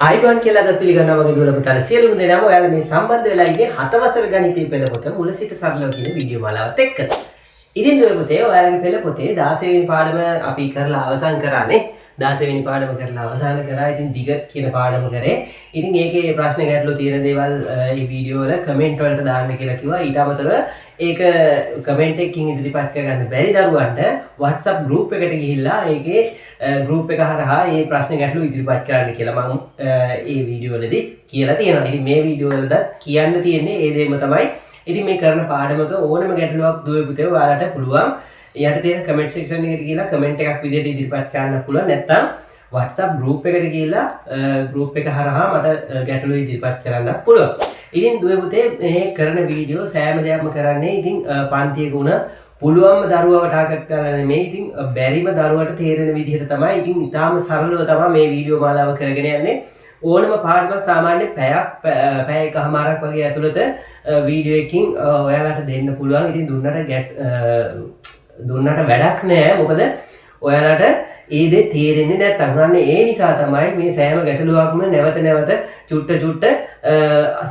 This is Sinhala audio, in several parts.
ආයිබන් කියලා අද පිළිගන්නවා මගේ දුවලා පුතාලා සියලුම දෙනාම ඔයාලා මේ සම්බන්ධ වෙලා ඉන්නේ 7 වසර ගණිතයේ පෙළ පොත මුල සිට සරලව කියන වීඩියෝ මාලාවත් එක්ක. ඉතින් දුවලා පුතේ ඔයාලගේ පෙළ පොතේ 16 වෙනි පාඩම අපි කරලා අවසන් කරානේ. 16 වෙනි පාඩම කරලා අවසන් කරා. ඉතින් දිග කියන පාඩම කරේ. ඉතින් ඒකේ ප්‍රශ්න ගැටලු තියෙන දේවල් මේ වීඩියෝ වල කමෙන්ට් වලට දාන්න කියලා කිව්වා. ඊට අමතරව ඒක කමෙන්ට් එකකින් ඉදිරිපත් කරගන්න බැරි දරුවන්ට WhatsApp group එකට ගිහිල්ලා ඒකේ group එක හරහා මේ ප්‍රශ්න ගැටලු ඉදිරිපත් කරන්න කියලා මම මේ වීඩියෝ වලදී කියලා තියෙනවා. ඉතින් මේ වීඩියෝ වලද කියන්න තියෙන්නේ ඒ දෙයම තමයි. ඉතින් මේ කරන පාඩමක ඕනම ගැටලුවක් දුවේ පුතේ ඔයාලට පුළුවන් යට තියෙන කමෙන්ට් සෙක්ෂන් එකට ගිහලා කමෙන්ට් එකක් විදිහට ඉදිරිපත් කරන්න පුළුවන්. නැත්නම් WhatsApp group එකට ගිහලා group එක හරහා මට ගැටලු ඉදිරිපත් කරන්න පුළුවන්. ඉතින් දුවේ පුතේ මේ කරන වීඩියෝ සෑම දෙයක්ම කරන්නේ ඉතින් පන්තියක වුණත් පුළුවන්ම දරුවව ටාගට් කරලා නෙමෙයි. ඉතින් බැරිම දරුවට තේරෙන විදිහට තමයි. ඉතින් ඊටාම සරලව තමයි මේ වීඩියෝ මාලාව කරගෙන යන්නේ. ඕනම පාඩමක් සාමාන්‍ය පැය එකමාරක් වගේ ඇතුළත වීඩියෝ එකකින් ඔයාලට දෙන්න පුළුවන්. ඉතින් දුන්නට වැඩක් නෑ. මොකද ඔයාලට ඒ දේ තේරෙන්නේ නැත්නම්. අන්න ඒ නිසා තමයි මේ සෑම ගැටලුවක්ම නැවත චුට්ට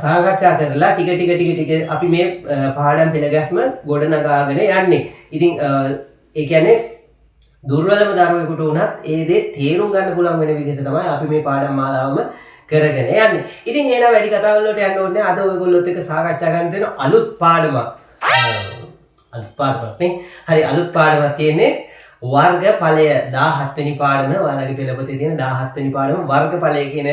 සාකච්ඡා කරලා ටික අපි මේ පාඩම් පෙළගැස්ම ගොඩනගාගෙන යන්නේ. ඉතින් ඒ කියන්නේ දුර්වලම දරුවෙකුට වුණත් ඒ දේ තේරුම් ගන්න පුළුවන් වෙන විදිහට තමයි අපි මේ පාඩම් මාලාවම කරගෙන යන්නේ. ඉතින් එහෙනම් වැඩි කතා වලට යන්න ඕනේ. අද ඔයගොල්ලොත් එක්ක සාකච්ඡා කරන්න තියෙන අලුත් පාඩමක්. නේ. හරි අලුත් පාඩමක් තියෙන්නේ වර්ගඵලය 17 වෙනි පාඩම. ඔයාලගේ පෙළපොතේ තියෙන 17 වෙනි පාඩම වර්ගඵලය කියන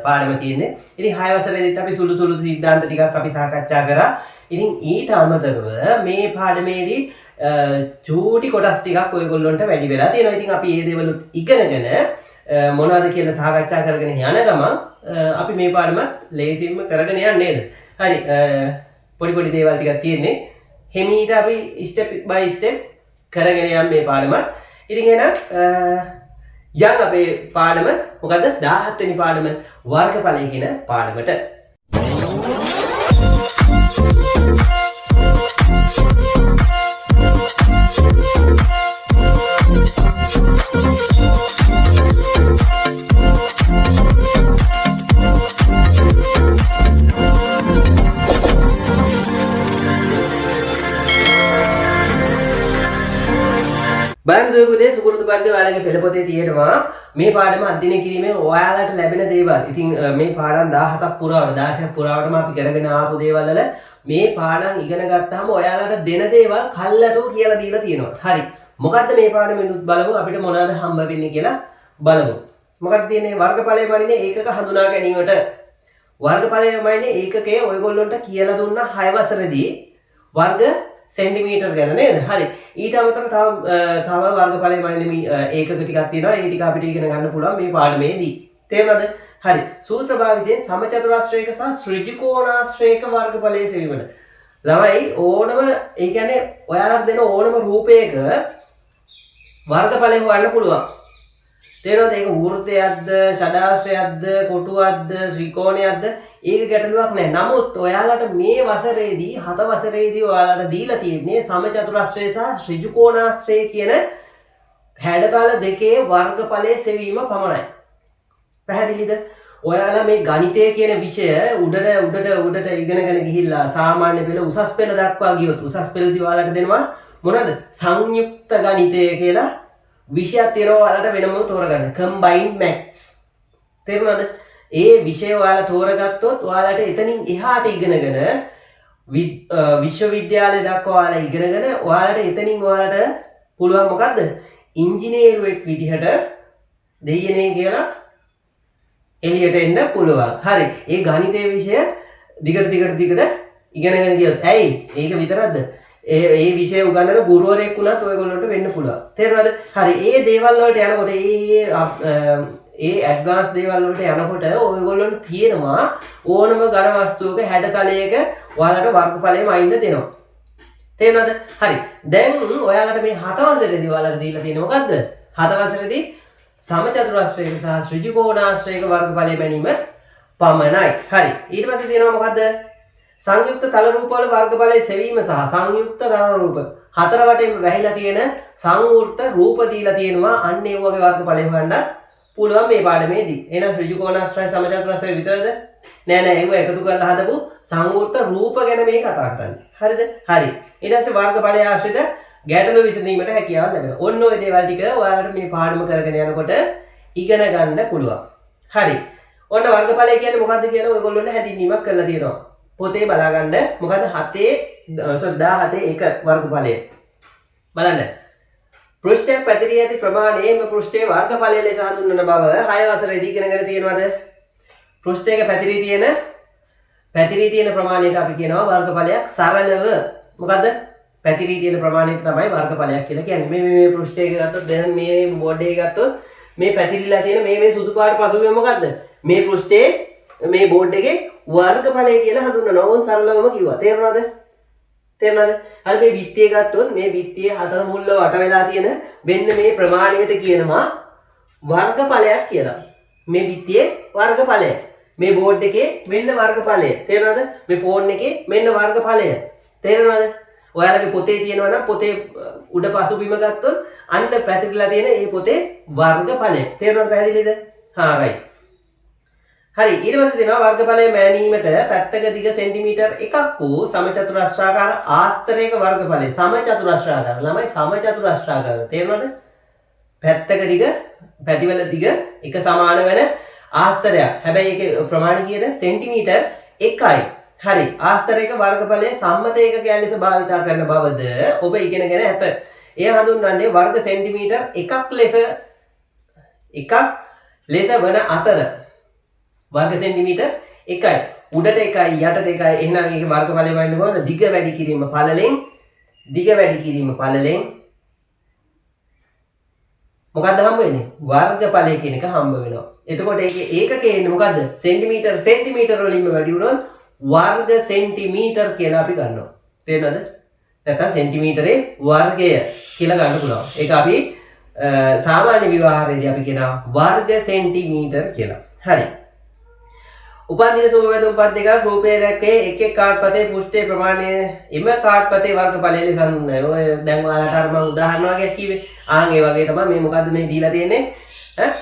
පාඩම තියෙන්නේ. ඉතින් 6 වසරේදීත් අපි සුළු සිද්ධාන්ත ටිකක් අපි සාකච්ඡා කරා. ඉතින් ඊට අමතරව මේ පාඩමේදී චූටි කොටස් ටිකක් ඔයගොල්ලන්ට වැඩි වෙලා තියෙනවා. ඉතින් අපි මේ දේවල් ඉගෙනගෙන මොනවද කියලා සාකච්ඡා කරගෙන යන ගමන් අපි මේ පාඩමත් ලේසියෙන්ම කරගෙන යන්නේ නේද? හරි පොඩි දේවල් ටිකක් තියෙන්නේ. හිමීට අපි step by step කරගෙන යම් මේ පාඩමත්. ඉතින් එහෙනම් යන් අපේ පාඩම මොකද්ද? 17 වෙනි පාඩම වර්ගඵලය කියන පාඩමට. බලන්න දුවේ පුතේ සුපුරුදු පරිදි ඔයාලගේ පෙළපොතේ තියෙනවා මේ පාඩම අධ්‍යයනය කිරීමෙන් ඔයාලට ලැබෙන දේවල්. ඉතින් මේ පාඩම් 17ක් පුරාවට 16ක් පුරාවටම අපි කරගෙන ආපු දේවල් වල මේ පාඩම් ඉගෙන ගත්තාම ඔයාලට දෙන දේවල් කල්ැතෝ කියලා දීලා තියෙනවා. හරි. මොකද්ද මේ පාඩමෙනුත් බලමු අපිට මොනවද හම්බ වෙන්නේ කියලා බලමු. මොකක්ද තියෙන්නේ? වර්ගඵලය වලින්නේ ඒකක හඳුනා ගැනීමට. වර්ගඵලය වලින්නේ ඒකකය ඔයගොල්ලන්ට කියලා දුන්නා 6 වසරේදී වර්ග සෙන්ටිමීටර් ගැන නේද? හරි. ඊට අමතරව තව වර්ගඵලය වලින්නේ ඒකක ටිකක් තියෙනවා. ඒ ටික අපිට ඉගෙන ගන්න පුළුවන් මේ පාඩමේදී. තේරුණාද? හරි. සූත්‍ර භාවිතයෙන් සමචතුරාශ්‍රයක සහ ඍජුකෝණාශ්‍රයක වර්ගඵලයේ සෙවීමට. ළමයි ඕනම ඒ කියන්නේ ඔයාලට දෙන ඕනම රූපයක වර්ගඵලය හොයන්න පුළුවන්. තේරෙනවද? ඒක වෘත්තයක්ද, ෂඩාශ්‍රයක්ද, කොටුවක්ද, ත්‍රිකෝණයක්ද? ඒක ගැටලුවක් නෑ. නමුත් ඔයාලට මේ වසරේදී 7 වසරේදී ඔයාලට දීලා තියෙන්නේ සමචතුරාශ්‍රය සහ ඍජුකෝණාශ්‍රය කියන හැඩතල දෙකේ වර්ගඵලයේ සෙවීම පමණයි. පැහැදිලිද? ඔයාලා මේ ගණිතය කියන විෂය උඩට ඉගෙනගෙන ගිහිල්ලා සාමාන්‍ය පෙළ උසස් පෙළ දක්වා ගියොත් උසස් පෙළදී ඔයාලට දෙනවා මොනවද? සංයුක්ත ගණිතය කියලා විෂයක් තියෙනවා. ඔයාලට වෙනම තෝරගන්න. combined maths. තේරුණාද? ඒ විෂය ඔයාලා තෝරගත්තොත් ඔයාලට එතනින් එහාට ඉගෙනගෙන විශ්වවිද්‍යාලය දක්වා ඔයාලා ඉගෙනගෙන ඔයාලට එතනින් ඔයාලට පුළුවන් මොකද්ද? ඉංජිනේරුවෙක් විදිහට දෙයියනේ කියලා එළියට එන්න පුළුවන්. හරි. ඒ ගණිතයේ විෂය දිගට ඉගෙනගෙන ගියොත් ඇයි? ඒක විතරක්ද? ඒ විෂය උගන්වන ගුරුවරයෙක් වුණත් ඔයගොල්ලන්ට වෙන්න පුළුවන්. තේරුණාද? හරි. ඒ දේවල් වලට යනකොට ඒ ඇඩ්වාන්ස් දේවල් වලට යනකොට ඔයගොල්ලන්ට තියෙනවා ඕනම ඝන වස්තුවක හැඩතලයක ඔයාලට වර්ගඵලයම අයින්න දෙනවා. තේරුණාද? හරි. දැන් ඔයාලට මේ 7 වසරේදී ඔයාලට දීලා තියෙන්නේ මොකද්ද? 7 වසරේදී සමචතුරාශ්‍රයක සහ ඍජුකෝණාශ්‍රයක වර්ගඵලය බැලීම පමණයි. හරි. ඊට පස්සේ තියෙනවා මොකද්ද? සංයුක්ත තල රූප වල වර්ගඵලයේ සෙවීම සහ සංයුක්ත තල රූප හතර වටේම වැහිලා තියෙන සංවෘත රූප දීලා තියෙනවා. අන්න ඒ වගේ වර්ගඵලය හොයන්නත් පුළුවන් මේ පාඩමේදී. එහෙනම් ඍජු කෝණාශ්‍රය සමචතුරාශ්‍රය විතරද? නෑ ඒව එකතු කරලා හදපු සංවෘත රූප ගැන මේ කතා කරන්නේ. හරිද? හරි. ඊට පස්සේ වර්ගඵලය ආශ්‍රිත ගැටලු විසඳීමට හැකියාව ලැබෙනවා. ඔන්න ඔය දේවල් ටික ඔයාලට මේ පාඩම කරගෙන යනකොට ඉගෙන ගන්න පුළුවන්. හරි. ඔන්න වර්ගඵලය කියන්නේ මොකක්ද කියලා ඔයගොල්ලොන්ට හැදින්වීමක් කරලා තියෙනවා. පොතේ බලාගන්න මොකද 17 1 වර්ගඵලය. බලන්න. පෘෂ්ඨයක් පැතිරී ඇති ප්‍රමාණය මේ පෘෂ්ඨයේ වර්ගඵලය ලෙස හඳුන්වන බව 6 වසරේදී ඉගෙනගෙන තියෙනවද? පෘෂ්ඨයක පැතිරී තියෙන ප්‍රමාණයට අපි කියනවා වර්ගඵලයක් සරලව. මොකද්ද? පැතිරී තියෙන ප්‍රමාණයට තමයි වර්ගඵලයක් කියලා කියන්නේ. මේ පෘෂ්ඨයක ගත්තොත් දැන් මේ බෝඩ් එකේ ගත්තොත් මේ පැතිරිලා තියෙන මේ සුදු පාට පසුබිම මොකද්ද? මේ පෘෂ්ඨයේ මේ බෝඩ් එකේ වර්ගඵලය කියලා හඳුන්වනවා. ඕන් සරලවම කිව්වා. තේරුණාද? හරි මේ බිත්තිය ගත්තොත් මේ බිත්තියේ හතර මුල්ල වට වෙලා තියෙන මෙන්න මේ ප්‍රමාණයට කියනවා වර්ගඵලයක් කියලා. මේ බිත්තියේ වර්ගඵලය. මේ බෝඩ් එකේ මෙන්න වර්ගඵලය. තේරුණාද? මේ ෆෝන් එකේ මෙන්න වර්ගඵලය. තේරුණාද? ඔයාලගේ පොතේ තියෙනවා නම් පොතේ උඩ පසුබිම ගත්තොත් අන්න පැතිරලා තියෙන මේ පොතේ වර්ගඵලය. තේරුණාද? පැහැදිලිද? හා right. හරි ඊට පස්සේ දෙනවා වර්ගඵලය මැනීමට පැත්තක දිග සෙන්ටිමීටර් 1ක් වූ සමචතුරස්‍රාකාර ආස්තරයක වර්ගඵලය. සමචතුරස්‍රාකාර ළමයි සමචතුරස්‍රාකාර. තේරුණාද? පැත්තක දිග පැතිවල දිග එක සමාන වෙන ආස්තරයක්. හැබැයි ඒකේ ප්‍රමාණය කීයද? සෙන්ටිමීටර් 1යි. හරි ආස්තරයක වර්ගඵලය සම්මත ඒකකයන් ලෙස භාවිතා කරන බවද ඔබ ඉගෙනගෙන ඇත. එය හඳුන්වන්නේ වර්ග සෙන්ටිමීටර් 1ක් ලෙස වන අතර වර්ග සෙන්ටිමීටර් 1යි. උඩට 1යි යටට 1යි. එහෙනම් මේකේ වර්ගඵලය වෙන්නේ කොහොමද? දිග වැඩි කිරීම පළලෙන් මොකක්ද හම්බ වෙන්නේ? වර්ගඵලය කියන එක හම්බ වෙනවා. එතකොට ඒකේ ඒකකේ එන්නේ මොකද්ද? සෙන්ටිමීටර් වලින්ම වැඩි වුණොත් වර්ග සෙන්ටිමීටර් කියලා අපි ගන්නවා. තේරෙනවද? නැත්නම් සෙන්ටිමීටරේ වර්ගය කියලා ගන්න පුළුවන්. ඒක අපි සාමාන්‍ය විවහාරයේදී අපි කියනවා වර්ග සෙන්ටිමීටර් කියලා. හරි. උපන්දින සුබපැතුම් පත් දෙකක් රූපයේ දැක්කේ එක් කාඩ්පතේ පෘෂ්ඨයේ ප්‍රමාණය එම කාඩ්පතේ වර්ගඵලය ලෙස හඳුන්වනවා. ඔය දැන් ඔයාලට අර මම උදාහරණ වගේ කිව්වේ. ආන් ඒ වගේ තමයි මේ මොකද්ද මේ දීලා තියෙන්නේ?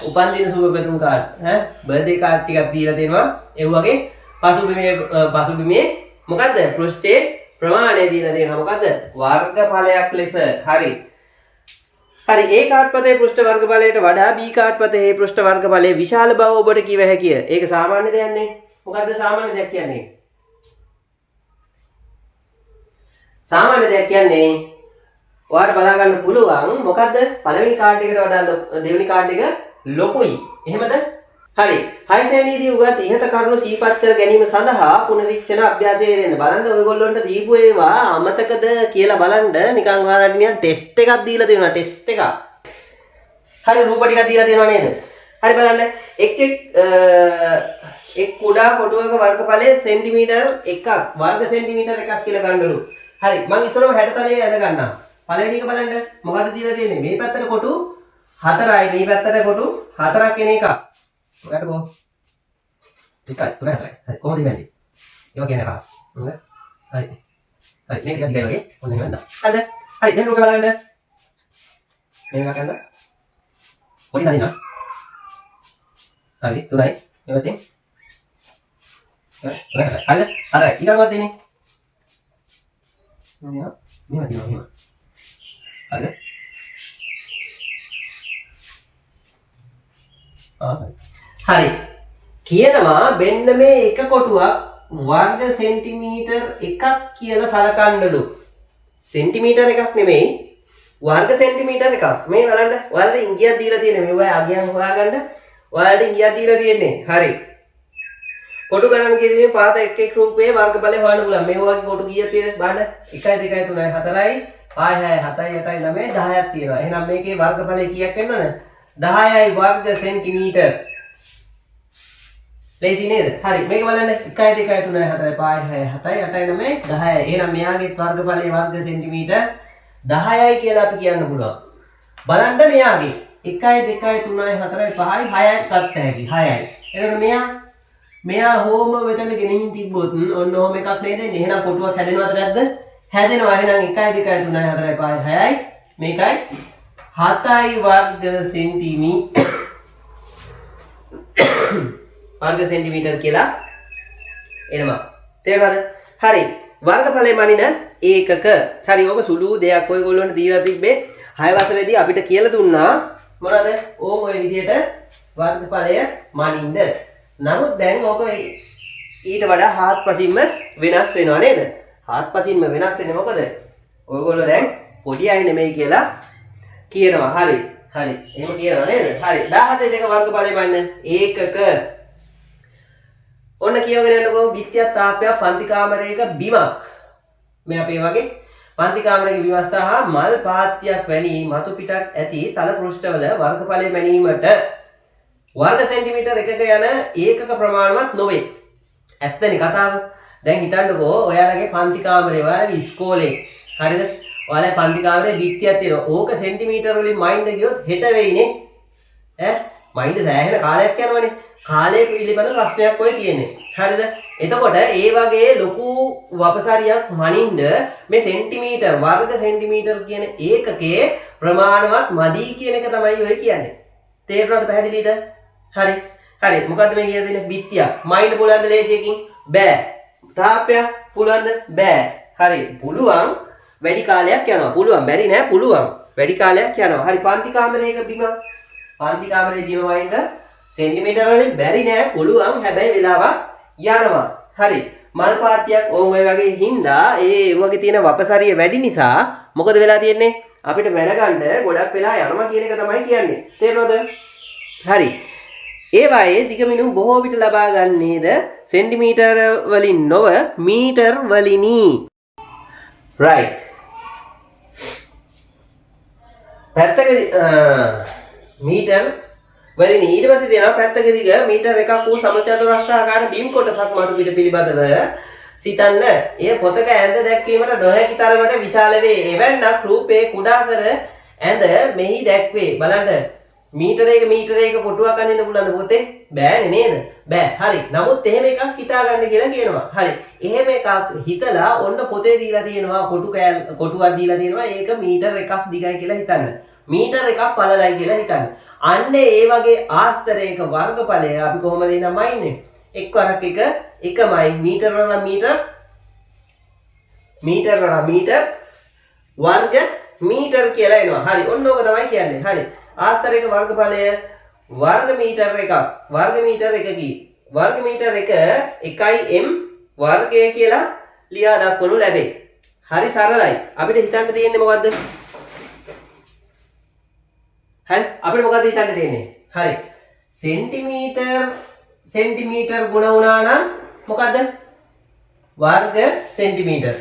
උපන්දින සුබපැතුම් කාඩ්. බර්ත්ඩේ කාඩ් ටිකක් දීලා තියෙනවා. ඒ වගේ පසුබිමේ මොකද්ද? පෘෂ්ඨයේ ප්‍රමාණය දීලා තියෙනවා. මොකද්ද? වර්ගඵලයක් ලෙස. හරි. ඒ කාඩ්පතේ පෘෂ්ඨ වර්ගඵලයට වඩා B කාඩ්පතේ පෘෂ්ඨ වර්ගඵලයේ විශාල බව ඔබට කිව හැකිය. ඒක සාමාන්‍ය දෙයක් නේ. මොකද්ද සාමාන්‍ය දෙයක් කියන්නේ? සාමාන්‍ය දෙයක් කියන්නේ ඔයාලට බලා ගන්න පුළුවන් මොකද්ද? පළවෙනි කාඩ් එකට වඩා දෙවෙනි කාඩ් එක ලොකුයි. එහෙමද? හරි. 6 ශ්‍රේණියේදී උගත් ඉහත කරුණු සිහිපත් කර ගැනීම සඳහා පුනරීක්ෂණ අභ්‍යාසය දෙන්න. බලන්න ඔයගොල්ලන්ට දීපු ඒවා අමතකද කියලා බලන්න නිකන් ඔයාලට නිකන් ටෙස්ට් එකක් දීලා තියෙනවා ටෙස්ට් එකක්. හරි රූප ටිකක් දීලා තියෙනවා නේද? හරි බලන්න එක් කුඩා කොටුවක වර්ගඵලය සෙන්ටිමීටර් 1ක් වර්ග සෙන්ටිමීටර් 1ක් කියලා ගන්නලු. හරි මම ඉස්සරව 60 තලයේ ඇද ගන්නම්. පළවෙනි එක බලන්න මොකද්ද දීලා තියෙන්නේ? මේ පැත්තට කොටු 4යි මේ පැත්තට කොටු 4ක් එන එකක්. ඔයාලට කො එකයි තුනයි හතරයි. හරි කොහොමද ඉන්නේ? ඒක කියන්නේ රාස්. හොඳයි. හරි. හරි මේක දිගයි වගේ. ඔන්න එහෙම නේද? හරිද? හරි දැන් රූපේ බලන්න. මේක ගන්න. පොඩි නදිනවා. හරි තුනයි. මේ පැත්තෙන්. හරි. හරිද? හරි. ඊළඟට දෙන්නේ. නේද? මේව දිනවා මේව. හරිද? හරි කියනවා මෙන්න මේ එක කොටුවක් වර්ග සෙන්ටිමීටර් 1ක් කියලා සලකන්නලු. සෙන්ටිමීටර් එකක් නෙමෙයි වර්ග සෙන්ටිමීටර් එකක්. මේ බලන්න ඔයාලට ඉංගියක් දීලා තියෙන්නේ. මේ ඔය අගයන් හොයාගන්න ඔයාලට ඉංගියක් දීලා තියෙන්නේ. හරි. කොටු ගණන් කිරීමේ පාත එක් එක් රූපයේ වර්ගඵලය හොයන්න පුළුවන්. මේ වගේ කොටු කීයක් තියෙනවද බලන්න. 1 2 3 4යි 5 6 7 8 9 10ක් තියෙනවා. එහෙනම් මේකේ වර්ගඵලය කීයක් වෙනවද? 10යි වර්ග සෙන්ටිමීටර්. ලේසි නේද? හරි මේක බලන්න 1 2 3 4 5 6 7 8 9 10යි. එහෙනම් මෙයාගේ වර්ගඵලයේ වර්ග සෙන්ටිමීටර් 10යි කියලා අපි කියන්න පුළුවන්. බලන්න මෙයාගේ 1 2 3 4 5යි 6යි ගත්ත හැකි 6යි. එතකොට මෙයා හෝම මෙතන ගෙනින් තිබ්බොත් ඔන්න ඕම එකක් නේද? එහෙනම් කොටුවක් හැදෙනවද නැද්ද? හැදෙනවා. එහෙනම් 1 2 3 4 5 6යි මේකයි 7යි වර්ග සෙන්ටිමීටර් වර්ග සෙන්ටිමීටර් කියලා එනවා. තේරුණාද? හරි. වර්ගඵලය මනින ඒකක. හරි. ඕක සුළු දෙයක් ඔයගොල්ලන්ට දීලා තිබ්බේ 6 වසරේදී අපිට කියලා දුන්නා මොනවද? ඕම ඔය විදිහට වර්ගඵලය මනින්න. නමුත් දැන් ඕක ඊට වඩා හාත්පසින්ම වෙනස් වෙනවා නේද? හාත්පසින්ම වෙනස් වෙන්නේ මොකද? ඔයගොල්ලෝ දැන් පොඩි අය නෙමෙයි කියලා කියනවා. හරි. හරි. එහෙම කියනවා නේද? හරි. 17 දෙක වර්ගඵලය මනින ඒකක. ඔන්න කියවගෙන යනකො විත්‍යා තාපයක් පන්ති කාමරයක බිමක්. මේ අපේ වගේ පන්ති කාමරයක බිමක් සහ මල් පාත්තියක් වැනි මතු පිටක් ඇති තල පෘෂ්ඨවල වර්ගඵලය මැනීමට වර්ග සෙන්ටිමීටර් එකක යන ඒකක ප්‍රමාණවත් නොවේ. ඇත්තනේ කතාව. දැන් හිතන්නකෝ ඔයාලගේ පන්ති කාමරේ ඔයාලගේ ඉස්කෝලේ හරිද? ඔයාලගේ පන්ති කාමරේ විත්‍යක් තියෙනවා. ඕක සෙන්ටිමීටර් වලින් මයින්ඩ් ගියොත් හෙට වෙයිනේ. මයින්ඩ් සෑහෙන කාලයක් යනවනේ. කාලය පිළිබඳ ප්‍රශ්නයක් ඔය තියෙන්නේ. හරිද? එතකොට ඒ වගේ ලොකු වපසරියක් මනින්න මේ සෙන්ටිමීටර් වර්ග සෙන්ටිමීටර් කියන ඒකකයේ ප්‍රමාණවත් මදි කියන එක තමයි ඔය කියන්නේ. තේරුණාද පැහැදිලිද? හරි. හරි. මොකද්ද මේ කියලා දෙන්නේ? බිත්තිය. මයින්ඩ් පුළුවන්ද ලේසියකින්? බෑ. තාප්පයක් පුළුවන්ද? බෑ. හරි. පුළුවන් වැඩි කාලයක් යනවා. පුළුවන් බැරි නෑ පුළුවන්. වැඩි කාලයක් යනවා. හරි. පන්ති කාමරයක බිම. පන්ති කාමරේ බිම වයින්ද සෙන්ටිමීටර් වලින් බැරි නෑ පුළුවන්. හැබැයි වෙලාවක් යනවා. හරි. මල් පාත්තියක් ඕම් ඔය වගේ හින්දා ඒ වගේ තියෙන වපසරිය වැඩි නිසා මොකද වෙලා තියෙන්නේ? අපිට මැනගන්න ගොඩක් වෙලා යනවා කියන එක තමයි කියන්නේ. තේරුණාද? හරි. ඒ වායේ දිගමිනු බොහෝ විට ලබා ගන්නේද සෙන්ටිමීටර වලින් නොව මීටර් වලිනි. right. පැත්තකදී මීටර් වලින් ඊට පස්සේ තියෙනවා පැත්තක දිග මීටර් එකක් වූ සමචතුරස්‍රාකාර බිම් කොටසක් මතු පිට පිළිබඳව සිතන්න. එය පොතක ඇඳ දැක්වීමට නොහැකි තරමට විශාල වේ. එවැන්නක් රූපේ කුඩා කර ඇඳ මෙහි දැක්වේ. බලන්න මීටරයක කොටුවක් අඳින්න පුළුවන් පොතේ? බෑනේ නේද? බෑ. හරි. නමුත් එහෙම එකක් හිතාගන්න කියලා කියනවා. හරි. එහෙම එකක් හිතලා ඔන්න පොතේ දීලා තියෙනවා කොටුවක් දීලා තියෙනවා. ඒක මීටර් එකක් දිගයි කියලා හිතන්න. මීටර් එකක් පළලයි කියලා හිතන්න. අන්න ඒ වගේ ආස්තරයක වර්ගඵලය අපි කොහොමද එනමයින්නේ? එක් වරක් එකමයි මීටර වල මීටර වර්ග මීටර කියලා එනවා. හරි. ඔන්න ඕක තමයි කියන්නේ. හරි. ආස්තරයක වර්ගඵලය වර්ග මීටර එකක්. වර්ග මීටර එකකී වර්ග මීටර එක 1m වර්ගය කියලා ලියා දක්වනු ලැබේ. හරි සරලයි. අපිට හිතන්න තියෙන්නේ මොකද්ද? හරි අපිට මොකද හිතන්න තියෙන්නේ? හරි සෙන්ටිමීටර් ගුණ වුණා නම් මොකද්ද? වර්ග සෙන්ටිමීටර්.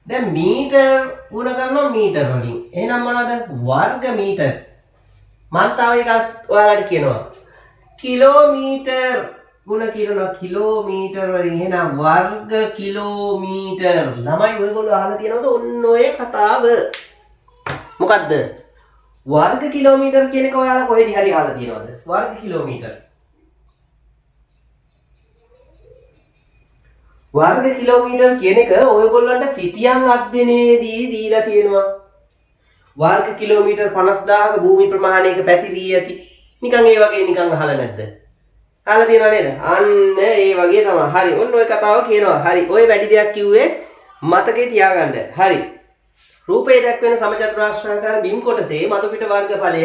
දැන් මීටර් ගුණ කරනවා මීටර් වලින්. එහෙනම් මොනවද? වර්ග මීටර්. මම තව එකක් ඔයාලට කියනවා. කිලෝමීටර් ගුණ කරනවා කිලෝමීටර් වලින්. එහෙනම් වර්ග කිලෝමීටර්. ළමයි ඔයගොල්ලෝ අහලා තියෙනවද ඔන්න ඔය කතාව? මොකද්ද? वर्ग किलोमीटर කියන එක ඔයාලා කොහෙද හරි අහලා තියෙනවද? वर्ग किलोमीटर. वर्ग किलोमीटर කියන එක ඔයගොල්ලන්ට සිතියම් අධ්‍යයනයේදී දීලා තියෙනවා. वर्ग किलोमीटर 50000ක භූමි ප්‍රමාණයක පැතිරී ඇති. නිකන් ඒ වගේ නිකන් අහලා නැද්ද? අහලා තියෙනව නේද? අන්න ඒ වගේ තමයි. හරි. ඔන්න ඔය කතාව කියනවා. හරි. ඔය වැඩි දෙයක් කිව්වේ මතකේ තියාගන්න. හරි. රූපයේ දැක්වෙන සමචතුරාර්ථාකාර බිම් කොටසේ මතු පිට වර්ගඵලය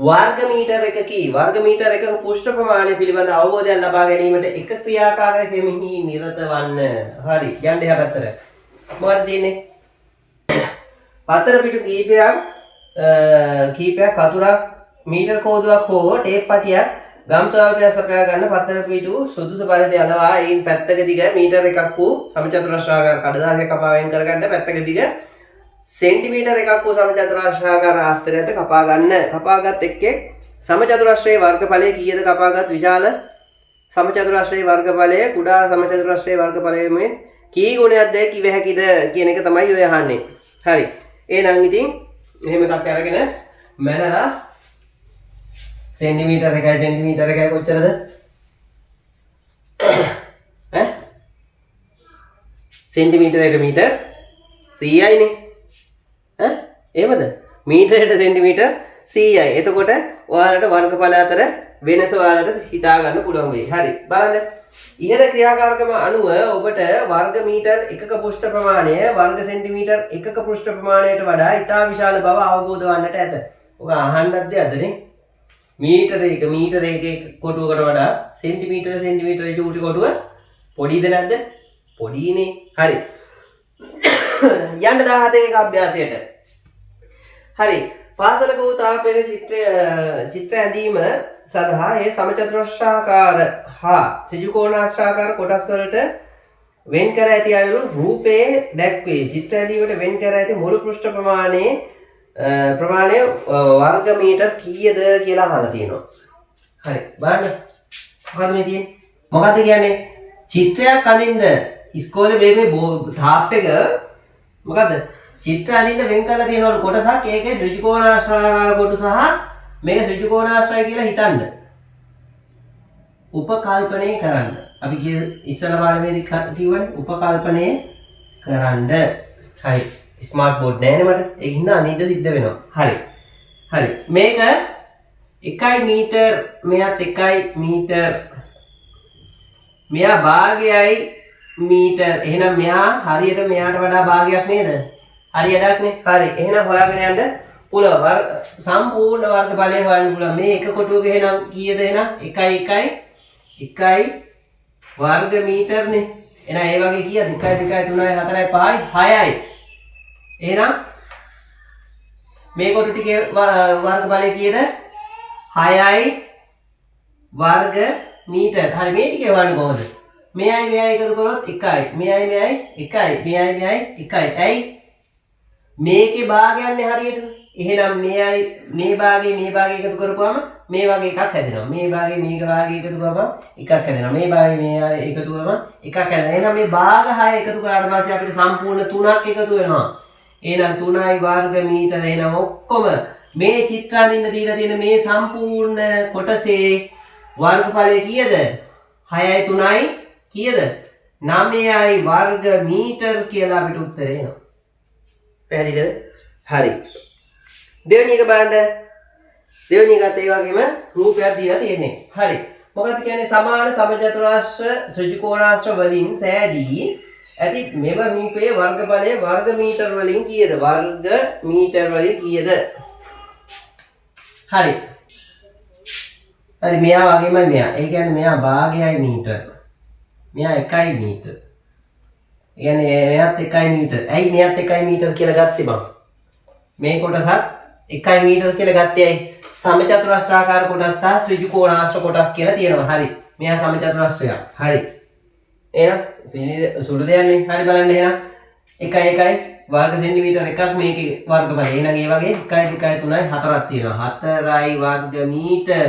වර්ග මීටර එකකී වර්ග මීටර එකක පෘෂ්ඨ ප්‍රමාණය පිළිබඳ අවබෝධයක් ලබා ගැනීමට එක ක්‍රියාකාරකෙමිහි නිරත වන්න. හරි යන්න එහා පැත්තට. මොකද තියෙන්නේ? පතර පිටු කීපයක් කතුරක් මීටර කෝදුවක් හෝ ටේප් පටියක් ගම් ස්වල්පයක් සපයා ගන්න පතර පිටු සුදුසු පරිදි අලවා එයින් පැත්තක දිග මීටර එකක් වූ සමචතුරාර්ථාකාර කඩදාසියක් කපා වෙන් කරගන්න පැත්තක දිග सेंटीमीटर එකක් වූ සමචතුරාර්ථාකාර ආස්තරයට කපා ගන්න. කපාගත් එක්කේ සමචතුරාර්ථයේ වර්ගඵලය කීයද කපාගත් විශාල සමචතුරාර්ථයේ වර්ගඵලය කුඩා සමචතුරාර්ථයේ වර්ගඵලයෙන් කී ගුණයක්ද කිව හැකිද කියන එක තමයි ඔය අහන්නේ. හරි. එහෙනම් ඉතින් මෙහෙම එකක් අරගෙන මැනලා සෙන්ටිමීටර එකයි කොච්චරද? සෙන්ටිමීටරයට මීටර 100යි නේ. එහෙමද? මීටරයට සෙන්ටිමීටර් 100යි. එතකොට ඔයාලට වර්ගඵල අතර වෙනස ඔයාලට හිතා ගන්න පුළුවන් වෙයි. හරි. බලන්න. ඉහළ ක්‍රියාකාරකම අනුව ඔබට වර්ග මීටර් එකක පෘෂ්ඨ ප්‍රමාණය වර්ග සෙන්ටිමීටර් එකක පෘෂ්ඨ ප්‍රමාණයට වඩා ඉතා විශාල බව අවබෝධ වන්නට ඇත. ඔක අහන්නත් දෙයක්දනේ. මීටර එක කොටුවකට වඩා සෙන්ටිමීටර චූටි කොටුව පොඩිද නැද්ද? පොඩිනේ. හරි. යන්න 17 එක අභ්‍යාසයට. හරි. පාසලක වූ තාපයක චිත්‍ර ඇඳීම සඳහා ඒ සමචතුරස්‍රාකාර හා ත්‍රිකෝණාශ්‍රාකාර කොටස් වලට වෙන් කර ඇති අයුරු රූපයේ දැක්වේ. චිත්‍ර ඇඳීමට වෙන් කර ඇති මුළු පෘෂ්ඨ ප්‍රමාණය වර්ග මීටර් කීයද කියලා අහලා තියෙනවා. හරි. බලන්න. මොකද මේ තියෙන්නේ? මොකද්ද කියන්නේ? චිත්‍රයක් අඳින්න ඉස්කෝලේ මේ තාප් එක මොකද්ද? චිත්‍ර අඳින්න වෙන් කරලා තියෙනවලු කොටසක් ඒකේ ත්‍රිකෝණාශ්‍රාකාර කොටස සහ මේක ත්‍රිකෝණාශ්‍රය කියලා හිතන්න. උපකල්පනය කරන්න. අපි ඉස්සර පාඩමේදී කිව්වනේ උපකල්පනය කරන්න. හරි. ස්මාර්ට් බෝඩ් නෑනේ මට. ඒක හින්දා අනිද්ද සිද්ධ වෙනවා. හරි. හරි. මේක 1 මීටර් මෙයත් 1 මීටර්. මෙයා භාගයයි මීටර්. එහෙනම් මෙයා හරියට මෙයාට වඩා භාගයක් නේද? හරියටක්නේ. හරි. එහෙනම් හොයාගෙන යන්න පුළුවන්. සම්පූර්ණ වර්ගඵලය හොයන්න පුළුවන්. මේ එක කොටුවක එහෙනම් කීයද එහෙනම්? 1 වර්ග මීටර්නේ. එහෙනම් ඒ වගේ කීයද? 1 2 3 4 5 6යි. එහෙනම් මේ කොටු ටිකේ වර්ගඵලය කීයද? 6යි වර්ග මීටර්. හරි. මේ ටිකේ හොයන්න කොහොමද? මෙයයි එකතු කරොත් 1යි. මෙයයි 1යි. මෙයයි 1යි. ඇයි? මේකේ භාගයන්නේ හරියට. එහෙනම් මෙයයි මේ භාගේ එකතු කරපුවම මේ වගේ එකක් හැදෙනවා. මේ භාගේ මේක භාගේ එකතු කරපුවම එකක් හැදෙනවා. මේ භාගේ මේ එකතු කරපුවම එකක් හැදෙනවා. එහෙනම් මේ භාග 6 එකතු කරාට පස්සේ අපිට සම්පූර්ණ 3ක් එකතු වෙනවා. එහෙනම් 3යි වර්ග මීටර. එහෙනම් ඔක්කොම මේ චිත්‍ර අඳින්න දීලා තියෙන මේ සම්පූර්ණ කොටසේ වර්ගඵලය කීයද? 6යි 3යි කීයද? 9යි වර්ග මීටර කියලා අපිට උත්තරේ එනවා. පැහැදිලිද? හරි. දෙවෙනි එක බලන්න. දෙවෙනි එකත් ඒ වගේම රූපයක් දීලා තියෙන්නේ. හරි. මොකක්ද කියන්නේ? සමාන සමචතුරාශ්‍ර ත්‍රිකෝණාශ්‍ර වලින් සෑදී ඇති මෙම රූපයේ වර්ගඵලය වර්ග මීටර වලින් කීයද? වර්ග මීටර වලින් කීයද? හරි. හරි. මෙයා වගේමයි මෙයා. ඒ කියන්නේ මෙයා භාගයයි මීටර. මෙයා 1යි මීටර. ඒ කියන්නේ මෙයාත් 1යි මීටර. ඇයි මෙයාත් 1යි මීටර කියලා ගත්තේ බං? මේ කොටසත් 1යි මීටර කියලා ගත්තේ ඇයි? සමචතුරස්‍රාකාර කොටස් සහ ත්‍රිකෝණාශ්‍ර කොටස් කියලා තියෙනවා. හරි. මෙයා සමචතුරස්‍රයක්. හරි. එහෙනම් සුළු දෙයක්නේ. හරි බලන්න එහෙනම් 1 වර්ග සෙන්ටිමීටර එකක් මේකේ වර්ගඵලය. එහෙනම් ඒ වගේ 1 2 3යි 4ක් තියෙනවා. 4යි වර්ග මීටර.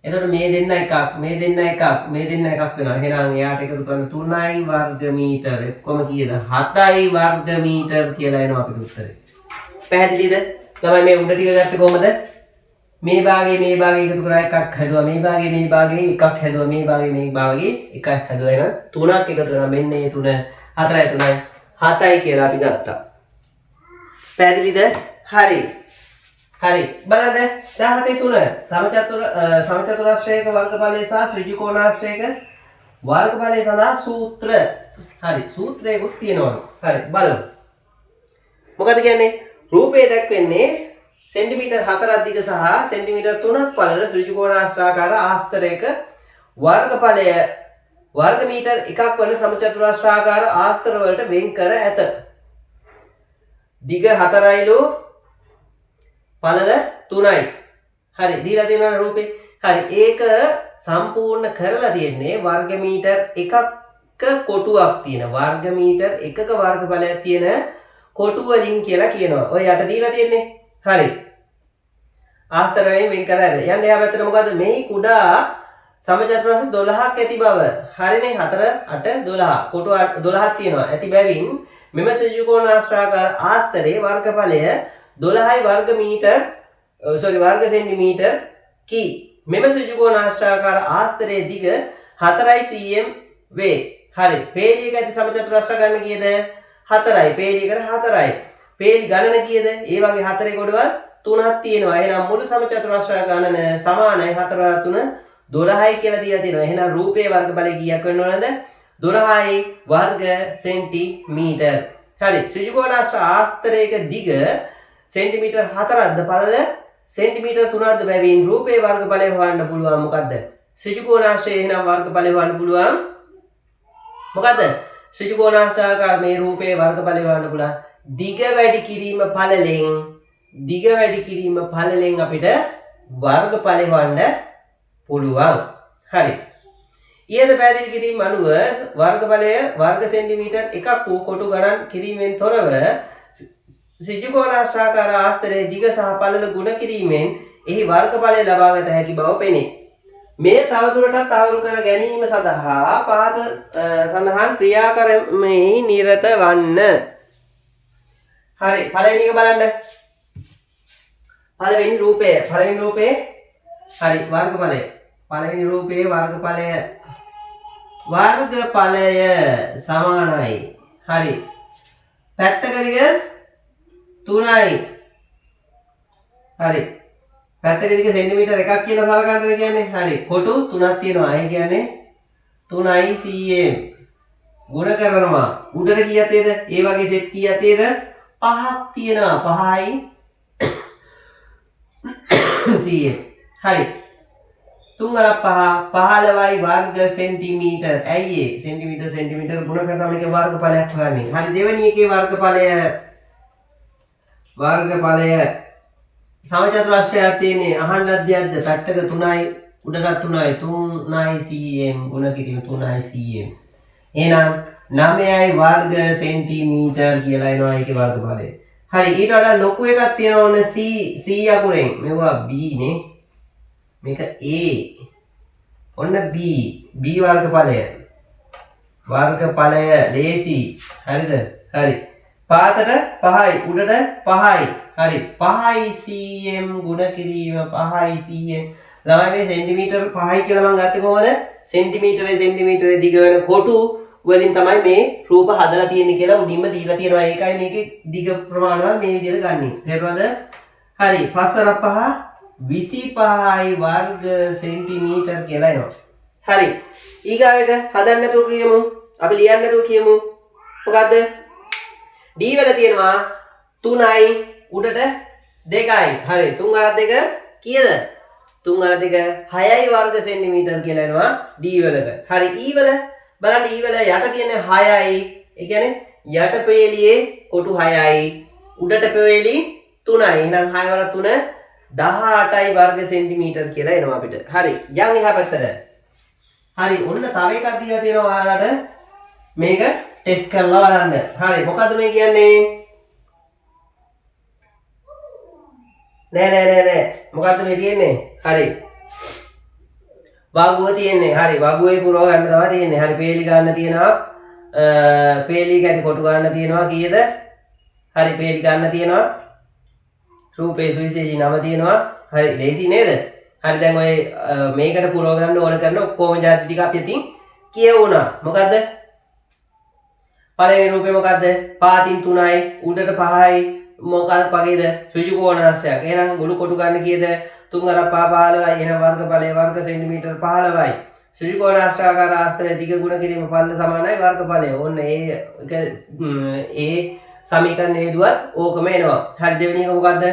එතකොට මේ දෙන්න එකක්, මේ දෙන්න එකක්, මේ දෙන්න එකක් වෙනවා. එහෙනම් එයාට එකතු කරන 3යි වර්ග මීටර. කොහොම කීයද? 7යි වර්ග මීටර කියලා එනවා අපිට උත්තරේ. පැහැදිලිද? තමයි මේ උඩ ටික ගත්තේ කොහමද? මේ භාගේ එකතු කරලා එකක් හැදුවා. මේ භාගේ එකක් හැදුවා. මේ භාගේ එකක් හැදුවා. එහෙනම් 3ක් එකතු කරනවා. මෙන්න මේ 3 4යි 3යි 7යි කියලා අපි ගත්තා. පැහැදිලිද? හරි. හරි. බලන්න 17 3 සමචතුරාශ්‍රයක වර්ගඵලය සහ ත්‍රිකෝණාශ්‍රයක වර්ගඵලය සඳහා සූත්‍ර. හරි. සූත්‍රයකුත් තියෙනවා. හරි. බලමු. මොකද කියන්නේ? රූපේ දැක්වෙන්නේ සෙන්ටිමීටර් 4ක් දිග සහ සෙන්ටිමීටර් 3ක් පළල ත්‍රිකෝණාශ්‍රාකාර ආස්තරයක වර්ගඵලය වර්ග මීටර් එකක් වන සමචතුරාශ්‍රාකාර ආස්තර වලට වෙන් කර ඇත. දිග 4යිලු පළල 3යි. හරි. දීලා තියෙනවා රූපේ. හරි. ඒක සම්පූර්ණ කරලා තියෙන්නේ වර්ග මීටර් එකක කොටුවක් තියෙන වර්ග මීටර් එකක වර්ගඵලයක් තියෙන කොටු වලින් කියලා කියනවා. ඔය යට දීලා තියෙන්නේ. හරි. ආස්තර වලින් වෙන් කරලා ඇද. යන්න එහා පැත්තට මොකද? මේ කුඩා සමචතුරාශ්‍ර 12ක් ඇති බව. හරිනේ. 4 8 12. කොටු 12ක් තියෙනවා. ඇති බැවින් මෙම ත්‍රිකෝණාශ්‍රාකාර ආස්තරයේ වර්ගඵලය 12යි වර්ග මීටර වර්ග සෙන්ටිමීටර කි. මෙම ත්‍රිකෝණාශ්‍රාකාර ආස්තරයේ දිග 4යි cm වේ. හරි. පේලියක ඇති සමචතුරාශ්‍ර ගන්න කීයද? 4යි. පේලියකට 4යි. පේලි ගණන කීයද? ඒ වගේ 4 කොටවල් 3ක් තියෙනවා. එහෙනම් මුළු සමචතුරස්‍රය ගණන සමානයි 4 වරක් 3 12යි කියලා දීලා තියෙනවා. එහෙනම් රූපයේ වර්ගඵලය කීයක් වෙන්න ඕනද? 12යි වර්ග සෙන්ටිමීටර්. හරි. ත්‍රිකෝණාශ්‍ර ආස්තරයක දිග සෙන්ටිමීටර් 4ක්ද පළල සෙන්ටිමීටර් 3ක්ද බැවින් රූපයේ වර්ගඵලය හොයන්න පුළුවන් මොකද්ද? ත්‍රිකෝණාශ්‍රයේ එහෙනම් වර්ගඵලය හොයන්න පුළුවන් මොකද්ද? ත්‍රිකෝණාශ්‍රාකාර මේ රූපයේ වර්ගඵලය හොයන්න පුළුවන්. දිග වැඩි කිරීම පළලෙන් අපිට වර්ගඵලය හොයන්න පුළුවන්. හරි. ඊයේද පැහැදිලි කිරීම අනුව වර්ගඵලය වර්ග සෙන්ටිමීටර් 1ක් වූ කොටු ගණන් කිරීමෙන් තොරව ත්‍රිකෝණාශ්‍රාකාර ආස්තරයේ දිග සහ පළල ගුණ කිරීමෙන් එහි වර්ගඵලය ලබාගත හැකි බව පෙනේ. මේ තවදුරටත් තහවුරු කර ගැනීම සඳහා පහත සඳහන් ක්‍රියාකරමෙහි නිරත වන්න. හරි. පළවෙනි එක බලන්න. පළවෙනි රූපය හරි වර්ගඵලය. පළවෙනි රූපයේ වර්ගඵලය සමානයි. හරි. පැත්තක දිග 3යි. හරි. පැත්තක දිග සෙන්ටිමීටර් 1ක් කියලා සලකන්න කියන්නේ. හරි. කොටු 3ක් තියෙනවා. ඒ කියන්නේ 3යි cm. ගුණ කරනවා. උඩට කීයක් තියෙද? ඒ වගේ සෙට් කීයක් තියෙද? 5ක් තියෙනවා. 5යි cm. හරි. 3 අරක් 5 15යි වර්ග සෙන්ටිමීටර්. ඇයි ඒ සෙන්ටිමීටර් ගුණ කරනවා මේකේ වර්ගඵලයක් හොයන්නේ. හරි. දෙවෙනි එකේ වර්ගඵලය සමචතුරස්‍රයක් තියෙන්නේ අහන්නත් දෙයක්ද? පැත්තක 3යි උඩට 3යි 3යි cm ගුණ කිරීම 3යි cm. එහෙනම් 9යි වර්ග සෙන්ටිමීටර් කියලා එනවා ඒකේ වර්ගඵලය. හරි. ඊට වඩා ලොකු එකක් තියෙනවා ඕන c අකුරෙන්. මේවා b නේ. මේක a. ඔන්න b වර්ගඵලය ලේසි. හරිද? හරි. පාතට 5යි උඩට 5යි. හරි. 5යි cm ගුණ කිරීම 5යි cm. ළමයි මේ සෙන්ටිමීටර් 5යි කියලා මම ගත්තේ කොහමද? සෙන්ටිමීටරේ දිග වෙන කොටු වලින් තමයි මේ රූප හදලා තියෙන්නේ කියලා උඩින්ම දීලා තියෙනවා. ඒකයි මේකේ දිග ප්‍රමාණවත් මේ විදිහට ගන්නෙ. තේරුණාද? හරි. 5 5 25යි වර්ග සෙන්ටිමීටර් කියලා එනවා. හරි. ඊගාව එක හදන්න නැතුව කියමු. අපි ලියන්න නැතුව කියමු. මොකද්ද? D වල තියෙනවා 3යි උඩට 2යි. හරි. 3 අර 2 කීයද? 3 අර 2 6යි වර්ග සෙන්ටිමීටර් කියලා එනවා D වලට. හරි. E වල බලන්න E වල යට තියෙන 6යි. ඒ කියන්නේ යට පේලියේ කොටු 6යි. උඩට පේලි 3යි. එහෙනම් 6 වර 3 18යි වර්ග සෙන්ටිමීටර් කියලා එනවා අපිට. හරි. යන් එහා පැත්තට. හරි. ඔන්න තව එකක් දීලා තියෙනවා ඔයාලට. මේක ටෙස්ට් කරලා බලන්න. හරි. මොකද්ද මේ කියන්නේ? නෑ. මොකද්ද මේ තියෙන්නේ? හරි. වගුව තියෙන්නේ. හරි. වගුවේ පුරව ගන්න තමයි තියෙන්නේ. හරි. පේලි ගන්න තියෙනවා. පේලි කැටි කොටු ගන්න තියෙනවා කීයද? හරි. පේලි ගන්න තියෙනවා. රූපේ සුවිශේෂී නම තියෙනවා. හරි. ලේසි නේද? හරි. දැන් ඔය මේකට පුරව ගන්න ඕන කරන ඔක්කොම જાති ටික අපි අතින් කියවුණා. මොකද්ද? පළවෙනි රූපේ මොකද්ද? පාතින් 3යි උඩට 5යි මොකක් වගේද? ත්‍රිකෝණාශ්‍රයක්. එහෙනම් මුළු කොටු ගන්න කීයද? 3 අර 5 15යි. එහෙනම් වර්ගඵලය වර්ග සෙන්ටිමීටර් 15යි. ත්‍රිකෝණාශ්‍රාකාර ආස්තරයේ දිග ගුණ කිරීම පළල සමානයි වර්ගඵලය. ඔන්න ඒ සමීකරණය දුවත් ඕකම එනවා. හරි. දෙවෙනි එක මොකද්ද?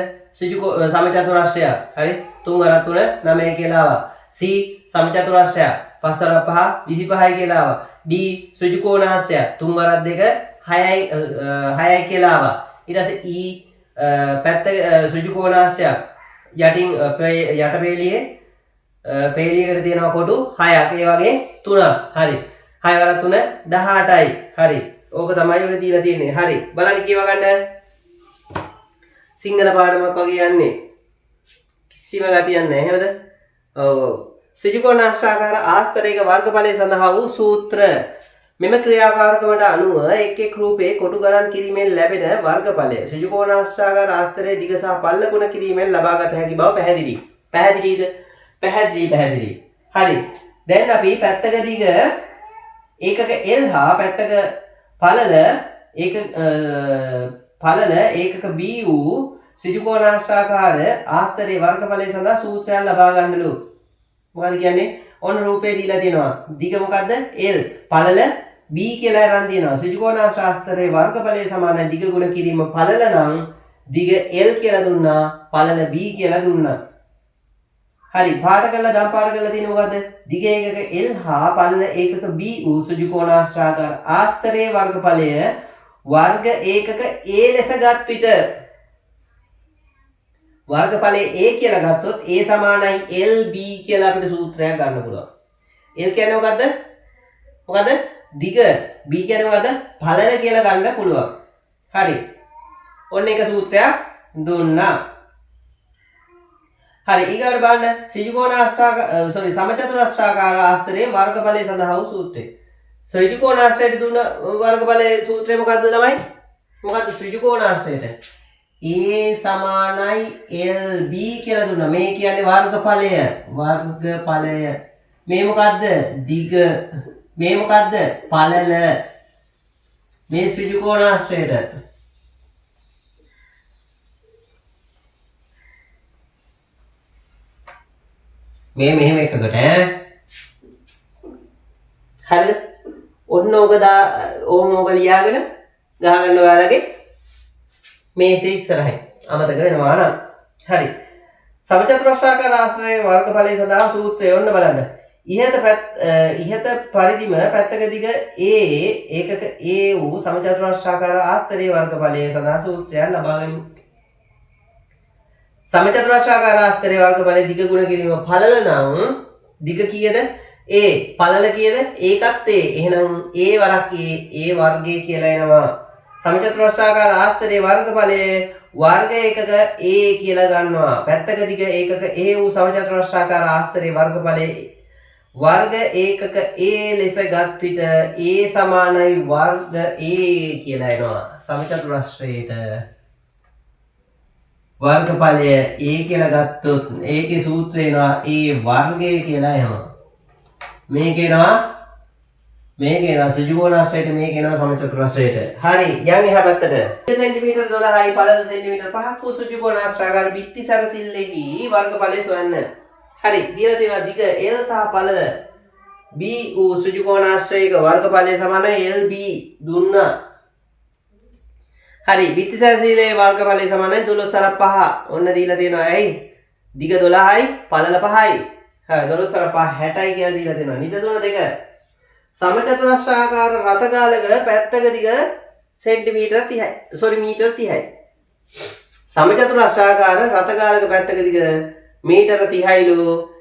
සමචතුරස්‍රය. හරි. 3 අර 3 9 කියලා ආවා. C සමචතුරස්‍රය. 5 අර 5 25යි කියලා ආවා. D ත්‍රිකෝණාශ්‍රය. 3 අර 2 6යි කියලා ආවා. ඊට පස්සේ E පැත්ත ත්‍රිකෝණාශ්‍රය. යටින් යට පේලියකට තියෙනවා කොටු 6ක්. ඒ වගේ 3ක්. හරි. 6 වර 3 18යි. හරි. ඕක තමයි ඔය දීලා තියෙන්නේ. හරි. බලන්න කියව ගන්න. සිංහල පාඩමක් වගේ යන්නේ. කිසිම ගතියක් නැහැ නේද? ඔව්. ත්‍රිකෝණාශ්‍රාකාර ආස්තරයක වර්ගඵලය සඳහා වූ සූත්‍ර. මෙම ක්‍රියාකාරකමට අනුව එක් එක් රූපේ කොටු ගණන් කිරීමෙන් ලැබෙන වර්ගඵලය ත්‍රිකෝණාශ්‍රාකාර ආස්තරයේ දිග සහ පළල ගුණ කිරීමෙන් ලබාගත හැකි බව පැහැදිලි. පැහැදිලිද? පැහැදිලි. හරි. දැන් අපි පැත්තක දිග ඒකක L හා පැත්තක පළල ඒකක B වූ ඍජුකෝණාශ්‍රාකාර ආස්තරයේ වර්ගඵලය සඳහා සූත්‍රයක් ලබා ගන්නලු. මොකද කියන්නේ? ඔන්න රූපේ දීලා තියෙනවා. දිග මොකද්ද? L. පළල B කියලා අරන් තියෙනවා. ඍජුකෝණාශ්‍රාස්තරයේ වර්ගඵලය සමානයි දිග ගුණ කිරීම පළල නම් දිග L කියලා දුන්නා, පළල B කියලා දුන්නා. හරි, පාඩ කරලා දැන් පාඩ කරලා තියෙන්නේ මොකද්ද? දිග ඒකක L හා පළල ඒකක B වූ ඍජුකෝණාශ්‍රාකාර ආස්තරයේ වර්ගඵලය වර්ග ඒකක A ලෙස ගත් විට වර්ගඵලයේ A කියලා ගත්තොත් A සමානයි LB කියලා අපිට සූත්‍රයක් ගන්න පුළුවන්. L කියන්නේ මොකද්ද? මොකද්ද? දිග. B කියන්නේ මොකද්ද? පළල කියලා ගන්න පුළුවන්. හරි. ඔන්න එක සූත්‍රයක් දුන්නා. හරි, ඊගොල්ලෝ බලන්න සමචතුරස්‍රාකාර ආස්තරයේ වර්ගඵලය සඳහා වූ සූත්‍රය. ඍජුකෝණාශ්‍රයට දුන්න වර්ගඵලයේ සූත්‍රය මොකද්ද ළමයි? මොකද්ද ඍජුකෝණාශ්‍රයට? A සමානයි LB කියලා දුන්නා. මේ කියන්නේ වර්ගඵලය. වර්ගඵලය. මේ මොකද්ද? දිග. මේ මොකද්ද? පළල. මේ ඍජුකෝණාශ්‍රයට. මේ මෙහෙම එකකට හරිද? ඔන්න ඕක ඕම ඕක ලියාගෙන ගහගන්න ඔයාලගේ මේසේ ඉස්සරහින්. අමතක වෙනවා නම්. හරි. සමචතුරස්‍රාකාර ආශ්‍රයේ වර්ගඵලය සඳහා සූත්‍රය ඔන්න බලන්න. ඉහත පරිදිම පැත්තක දිග A ඒකක A වූ සමචතුරස්‍රාකාර ආස්තරයේ වර්ගඵලය සඳහා සූත්‍රයක් ලබා ගනිමු. සමචතුරස්‍රාකාර ආස්තරයේ වර්ගඵලය දිග ගුණ කිරීම පළල නම් දිග කීයද? A. පළල කීයද? ඒකත් A. එහෙනම් A වරක් A වර්ගය කියලා එනවා. සමචතුරස්‍රාකාර ආස්තරයේ වර්ගඵලය වර්ග ඒකක A කියලා ගන්නවා. පැත්තක දිග ඒකක A වූ සමචතුරස්‍රාකාර ආස්තරයේ වර්ගඵලය වර්ග ඒකක A ලෙස ගත් විට A සමානයි වර්ග A කියලා එනවා. සමචතුරස්‍රයට වර්ගඵලය A කියලා ගත්තොත් ඒකේ සූත්‍රය එනවා A වර්ගය කියලා එනවා. මේක එනවා ඍජුකෝණාශ්‍රයට, මේක එනවා සමචතුරස්‍රයට. හරි, යන් එහා පැත්තට. සෙන්ටිමීටර් 12යි පළල සෙන්ටිමීටර් 5ක් වූ ඍජුකෝණාශ්‍රාකාර බිත්ති සැරසිල්ලෙහි වර්ගඵලය සොයන්න. හරි, දීලා තියෙනවා දිග L සහ පළල B වූ ඍජුකෝණාශ්‍රයක වර්ගඵලය සමානයි LB දුන්නා. හරි, බිත්ති සැරසිල්ලේ වර්ගඵලය සමානයි 12 5. ඔන්න දීලා තියෙනවා. ඇයි? දිග 12යි පළල 5යි. හරි, 12 5 60යි කියලා දීලා තියෙනවා. නිදසුන දෙක. සමචතුරස්‍රාකාර රථගාලක පැත්තක දිග සෙන්ටිමීටර් 30යි. මීටර් 30යි. සමචතුරස්‍රාකාර රථගාලක පැත්තක දිග මීටර 30යිලු.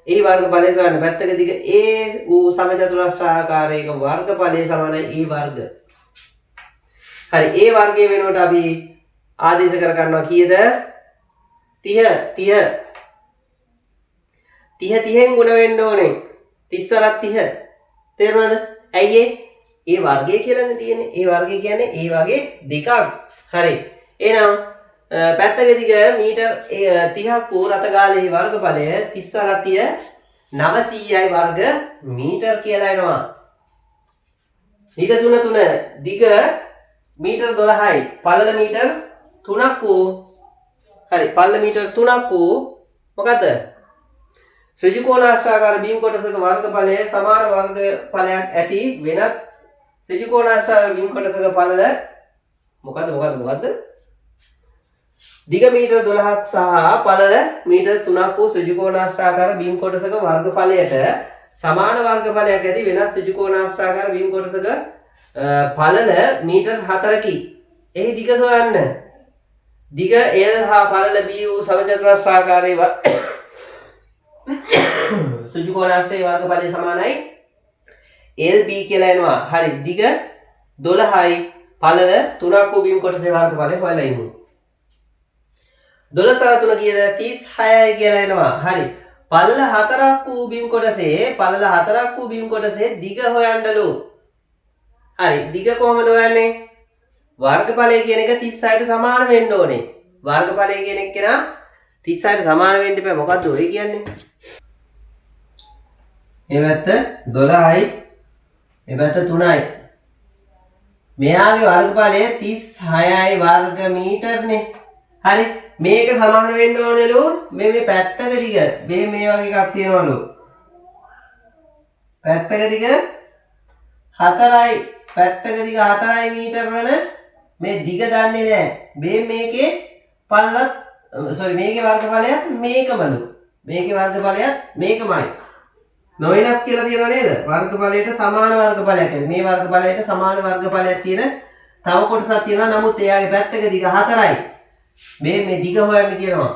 එහි වර්ගඵලය සොයන්න. පැත්තක දිග A වූ සමචතුරස්‍රාකාරයක වර්ගඵලය සමානයි A වර්ග. හරි, A වර්ගය වෙනකොට අපි ආදේශ කර ගන්නවා කීයද? 30 30න් ගුණ වෙන්න ඕනේ. 30 වරක් 30. තේරුණාද? ඇයි ඒ වර්ගය කියලානේ තියෙන්නේ. ඒ වර්ගය කියන්නේ ඒ වගේ දෙකක්. හරි. එහෙනම් පැත්තක දිග මීටර් 30ක් වූ රථගාලයේ වර්ගඵලය 30 වරක් 30 900යි වර්ග මීටර් කියලා එනවා. නිදසුන 3 දිග මීටර් 12යි පළල මීටර් 3ක් වූ හරි පළල මීටර් 3ක් වූ මොකද්ද? ඍජුකෝණාශ්‍රාකාර බීම් කොටසක වර්ගඵලය සමාන වර්ගඵලයක් ඇති වෙනත් ඍජුකෝණාශ්‍රාකාර බීම් කොටසක පළල මොකද්ද? දිග මීටර් 12ක් සහ පළල මීටර් 3ක් වූ ඍජුකෝණාශ්‍රාකාර බීම් කොටසක වර්ගඵලයට සමාන වර්ගඵලයක් ඇති වෙනස් ඍජුකෝණාශ්‍රාකාර බීම් කොටසක පළල මීටර් 4කි. එහි දිග සොයන්න. දිග L හා පළල B වූ සමචතුරස්‍රාකාරයේ ඍජුකෝණාශ්‍රයේ වර්ගඵලය සමානයි LB කියලා එනවා. හරි, දිග 12යි පළල 3ක් වූ බීම් කොටසේ වර්ගඵලය හොයලා ඉමු. 12 3 කීයද? 36යි කියලා එනවා. හරි, පළල 4ක් වූ බීම් කොටසේ දිග හොයන්නලු. හරි, දිග කොහොමද හොයන්නේ? වර්ගඵලය කියන එක 36ට සමාන වෙන්න ඕනේ. වර්ගඵලය කියන එක නා 36ට සමාන වෙන්න බෑ. මොකද්ද ඔය කියන්නේ? මේ පැත්ත 12යි, මේ පැත්ත 3යි. මෙයාගේ වර්ගඵලය 36යි වර්ග මීටර්නේ. හරි මේක සමාන වෙන්න ඕනලු මේ පැත්තක දිග මේ වගේ එකක් තියෙනවලු පැත්තක දිග 4යි පැත්තක දිග 4යි මීටර වල මේ දිග දන්නේ නැහැ මේකේ පළලත් මේකේ වර්ගඵලයත් මේකමලු මේකේ වර්ගඵලයත් මේකමයි නොවෙනස් කියලා තියෙනව නේද වර්ගඵලයට සමාන වර්ගඵලයක් මේ වර්ගඵලයට සමාන වර්ගඵලයක් තියෙන තව කොටසක් තියෙනවා නමුත් එයාගේ පැත්තක දිග 4යි මේ දිග හොයන්න කියනවා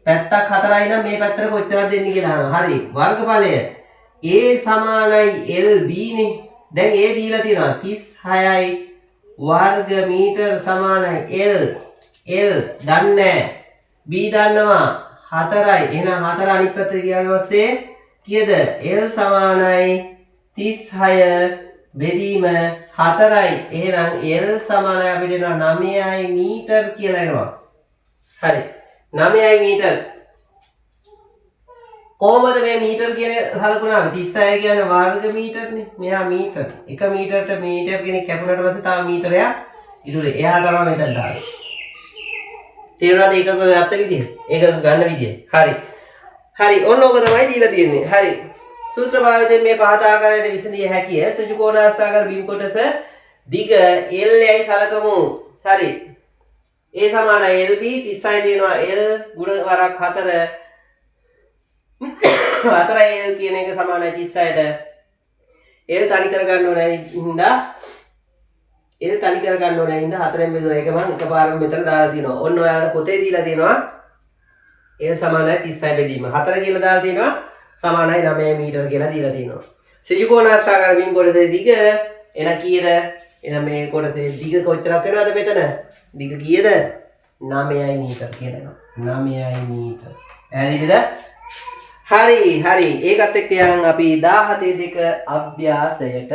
පැත්තක් 4යි නම් මේ පැත්තට කොච්චරද දෙන්නේ කියලා අහනවා හරි වර්ගඵලය a සමානයි lb නේ දැන් a දීලා තියෙනවා 36යි වර්ග මීටර සමානයි l දන්නේ b දන්නවා 4යි එහෙනම් 4 අනිත් පැත්තට ගියාම පස්සේ කීයද l සමානයි 36 බෙදීම 4යි එහෙනම් l සමානයි අපිට එනවා 9යි මීටර කියලා එනවා හරි 9යි මීටර කොහමද මේ මීටර කියන්නේ හලකුණාම 36 කියන්නේ වර්ග මීටරනේ මෙහා මීටර 1 මීටරට මීටර කෙනෙක් කැපුණාට පස්සේ තව මීටරයක් ඉතුරු එයා තමයි මෙතන දාන්නේ තේරුණාද ඒකක ගත්ත විදිය ඒකක ගන්න විදිය හරි ඔන්න ඕක තමයි දීලා තියෙන්නේ හරි සූත්‍ර භාවිතයෙන් මේ පහත ආකාරයට විසඳිය හැකිය සුජු කෝණාස්ථාකාර බිම් කොටස දිග L යයි සලකමු හරි A සමානයි LB 36 දෙනවා L ගුණ වරක් 4 4යි L කියන එක සමානයි 36ට L තනි කර ගන්න ඕනේ හින්දා L තනි කර ගන්න ඕනේ හින්දා 4ෙන් බෙදුවා ඒක මම එකපාරම මෙතන දාලා තියෙනවා ඔන්න ඔයාලට පොතේ දීලා තියෙනවා L සමානයි 36 බෙදීම 4 කියලා දාලා තියෙනවා සමානයි 9 මීටර කියලා දීලා තියෙනවා. ත්‍රිකෝණාශ්‍රාකාර බිම් කොටසේ දිග එන කීයද? එන මේ කොටසේ දිග කොච්චරක් වෙනවද මෙතන? දිග කීයද? 9යි මීටර කියලා එනවා. 9යි මීටර. පැහැදිලිද? හරි. ඒකත් එක්ක යන් අපි 17 දෙක අභ්‍යාසයට